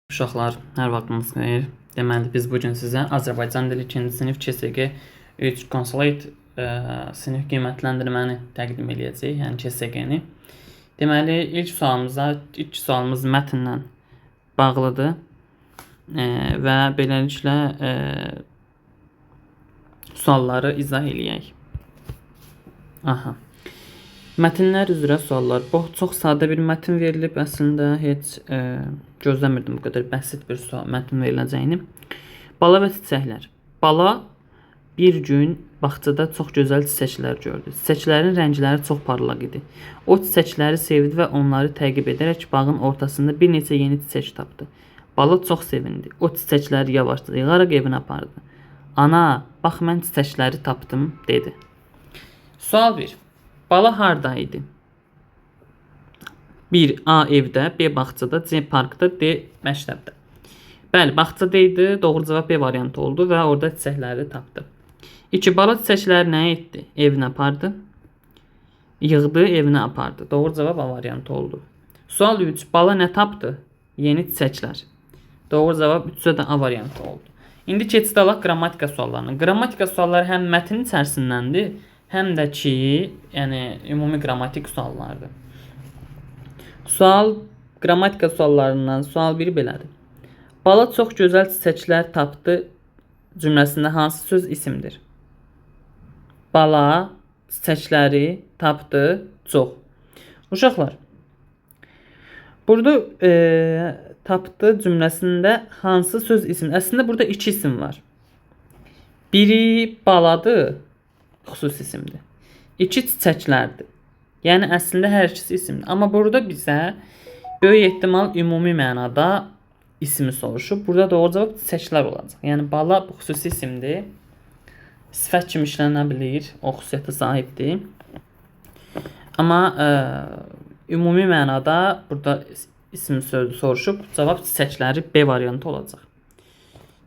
Uşaqlar, hər vaxtınız xeyir. Deməli, biz bugün sizə Azərbaycan dili 2-ci sinif KSG 3 Consolate sinif qiymətləndirməni təqdim edəcəyik, yəni KSG-ni. Deməli, ilk sualımız mətnlə bağlıdır və beləliklə sualları izah eləyək. Mətnlər üzrə suallar. Bu çox sadə bir mətn verilib. Əslində heç gözləmirdim bu qədər bəsit bir mətn veriləcəyini. Bala və çiçəklər. Bala bir gün bağçada çox gözəl çiçəklər gördü. Çiçəklərin rəngləri çox parlaq idi. O çiçəkləri sevdi və onları təqib edərək bağın ortasında bir neçə yeni çiçək tapdı. Bala çox sevindi. O çiçəkləri yavaşca yığaraq evinə apardı. Ana, bax mən çiçəkləri tapdım, dedi. Sual 1. Bala harda idi? 1. A evdə, B bağçada, C parkda, D məktəbdə. Bəli, bağçada idi. Doğru cavab B variantı oldu və orada çiçəkləri tapdı. 2. Bala çiçəkləri nə etdi? Evinə apardı. Yığdı, evinə apardı. Doğru cavab A variantı oldu. Sual 3. Bala nə tapdı? Yeni çiçəklər. Doğru cavab 3-də də A variantı oldu. İndi keçid alaq qrammatika suallarına. Qrammatika sualları həm mətnin içərisindəndir, həm də ki, yəni ümumi qrammatik suallardır. Qrammatika suallarından sual 1 belədir. Bala çox gözəl çiçəklər tapdı cümləsində hansı söz isimdir? Bala çiçəkləri tapdı çox. Uşaqlar, burada tapdı cümləsində hansı söz isimdir? Əslində burada 2 isim var. Biri baladır, xüsusi isimdir. 2 çiçəklərdir. Yəni əslində hər ikisi isimdir. Amma burada bizə böyük ehtimal ümumi mənada ismi soruşub. Burada doğru cavab çiçəklər olacaq. Yəni bala bu xüsusi isimdir. Sifət kimi işlənə bilir. O xüsusiyyətə sahibdir. Amma ümumi mənada burada ismi soruşub. Cavab çiçəkləri B variantı olacaq.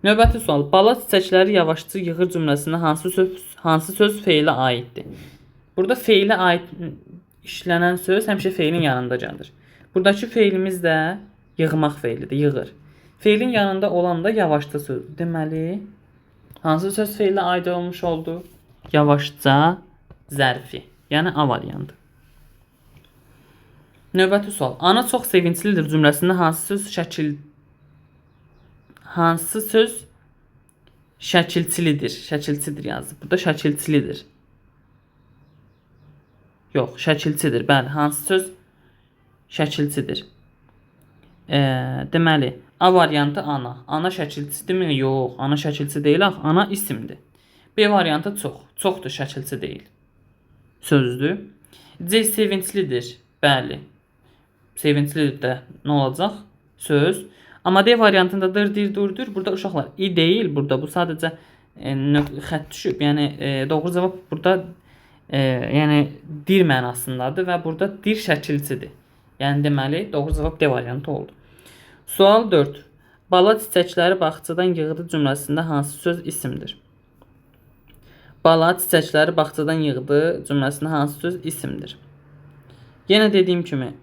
Növbəti sual. Bala çiçəkləri yavaşca yığır cümləsində hansı söz feilə aiddir? Burada feilə aid işlənən söz həmişə feilin yanında gəlir. Buradakı feilimiz də yığmaq feilidir, yığır. Feilin yanında olan da yavaşca sözdür. Deməli, hansı söz feilə aid olmuş oldu? Yavaşca zərfi, yəni A variantı. Növbəti sual. Ana çox sevinclidir cümləsində hansı söz şəkilçilidir? Şəkilçidir yazılıb. Burada şəkilçilidir. Yox, şəkilçidir. Bəli, hansı söz şəkilçidir? Deməli, A variantı ana. Ana şəkilçidirmi? Yox, ana şəkilçi deyil, ana isimdir. B variantı çox. Çoxdur, şəkilçi deyil. Sözdür. C sevinclidir. Bəli. Sevinclidir də nə olacaq? Söz. Amma D variantında durdur. Burada uşaqlar i deyil. Burada bu sadəcə xətt düşüb. Yəni doğru cavab burada yəni dir mənasındadır və burada dir şəkilçidir. Yəni deməli doğru cavab D variantı oldu. Sual 4. Bala çiçəkləri bağçadan yığdı cümləsində hansı söz isimdir? Bala çiçəkləri bağçadan yığdı cümləsində hansı söz isimdir? Yenə dediyim kimi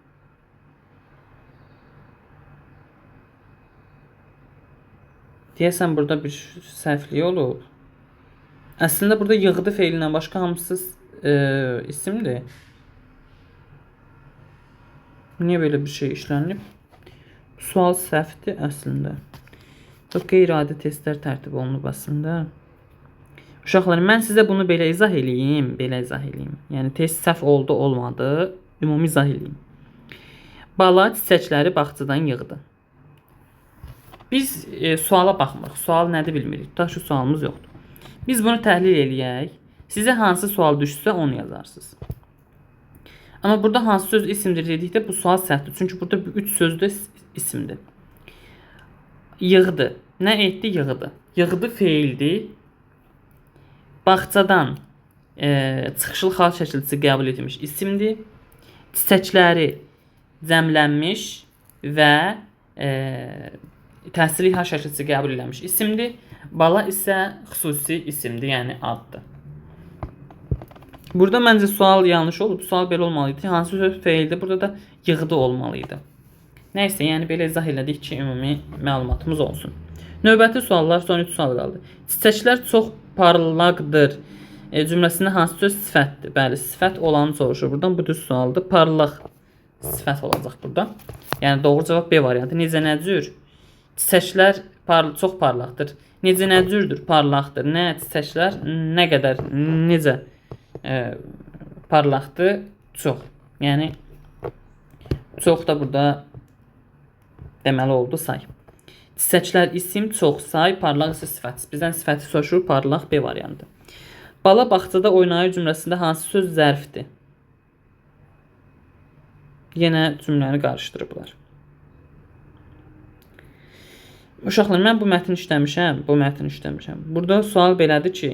deyəsən burada bir səhvlik olub. Əslində burada yığdı feilindən başqa hamısı isimdir. Niyə belə bir şey işlənib? Sual səhvdir əslində. Çox qeyri-adi testlər tərtib olunub əslində. Uşaqlar, mən sizə bunu belə izah eləyim. Yəni test səhv oldu, olmadı. Ümumi izah eləyim. Bala çiçəkləri bağçadan yığdı. Biz suala baxmırıq. Sual nədir bilmirik. Tutaq ki, sualımız yoxdur. Biz bunu təhlil eləyək. Sizə hansı sual düşsə onu yazarsınız. Amma burada hansı söz isimdir dedikdə bu sual səhvdir. Çünki burada 3 söz də isimdir. Yığdı. Nə etdi? Yığdı. Yığdı feildir. Bağçadan çıxışlı xal şəkilçisi qəbul edilmiş isimdir. Çiçəkləri cəmlənmiş və təsirli hal şəkilçisi qəbul edilmiş isimdir. Bala isə xüsusi isimdir, yəni addır. Burada məncə sual yanlış olub. Sual belə olmalıydı. Hansı söz feildir? Burada da yığdı olmalıydı. Nəysə, yəni belə izah elədik ki, ümumi məlumatımız olsun. Növbəti suallar, son 3 sual qaldı. Çiçəklər çox parlaqdır. Cümləsində hansı söz sifətdir? Bəli, sifət olanı soruşur. Buradan bu düz sualdır. Parlaq sifət olacaq burada. Yəni doğru cavab B variantı. Necə nə cür? Çiçəklər çox parlaqdır. Necə nə cürdür? Parlaqdır. Nə çiçəklər nə qədər necə parlaqdır? Çox. Yəni çox da burada deməli oldu say. Çiçəklər isim, çox say, parlaq isə sifət. Bizdən sifəti soruşur, parlaq B variantı. Bala bağçada oynayır cümləsində hansı söz zərfdir? Yenə cümləni qarışdırıblar. Uşaqlar, mən bu mətni işləmişəm. Burada sual belədir ki,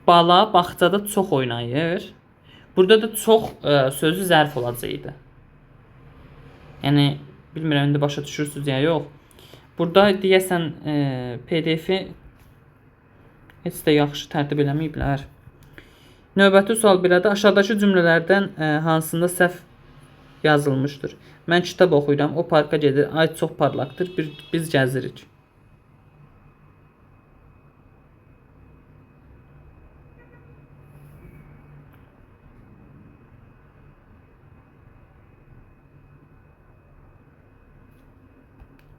bala bağçada çox oynayır. Burada da çox sözü zərf olacaqdı. Yəni, bilmirəm, indi başa düşürsünüz ya yox. Burada deyəsən PDF-i heç də yaxşı tərtib eləməyiblər. Növbəti sual belədir. Aşağıdakı cümlələrdən hansında səhv yazılmışdır? Mən kitab oxuyuram, o parka gedir, ay çox parlaqdır, biz gəzirik.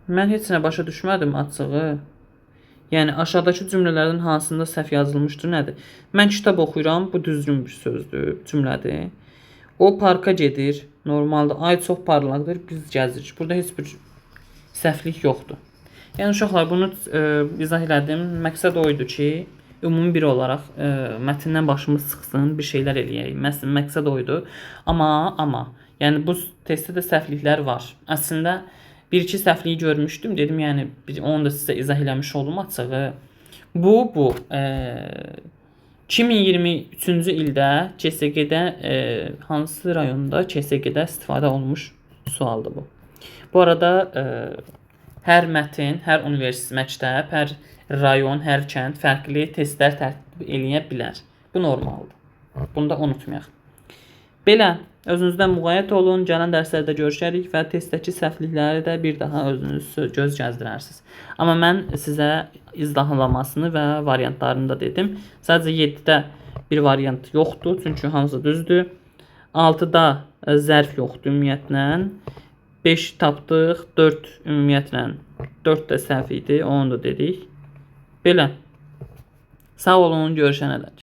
Mən heç nə başa düşmədim açığı. Yəni aşağıdakı cümlələrdən hansında səhv yazılmışdır nədir? Mən kitab oxuyuram, bu düzgün bir sözdür, cümlədir. O parka gedir, normaldır, ay çox parlaqdır, biz gəzirik. Burada heç bir səhvlik yoxdur. Yəni uşaqlar, bunu izah elədim. Məqsəd o idi ki, ümumi bir olaraq mətndən başımız çıxsın, bir şeylər eləyək. Məqsəd o idi. Amma, yəni bu testdə də səhvliklər var. Əslində, bir-iki səhvliyi görmüşdüm. Dedim, yəni, onu da sizə izah eləmiş oldum açığı. Bu 2023-cü ildə CSG-də hansı rayonda CSG-də istifadə olunmuş sualdır bu. Bu arada hər mətn, hər universitet, məktəb, hər rayon, hər kənd fərqli testlər tərtib eləyə bilər. Bu normaldır. Bunu da unutmayaq. Belə, özünüzdən müğayət olun, gələn dərslərdə görüşərik və testdəki səhvlikləri də bir daha özünüz göz gəzdirərsiniz. Amma mən sizə izahlanmasını və variantlarını da dedim. Sadəcə 7-də bir variant yoxdur, çünki hamısı düzdür. 6-da zərf yoxdur ümumiyyətlə. 5 tapdıq, 4 ümumiyyətlə 4 də səhv idi, onu da dedik. Belə, sağ olun, görüşənədək.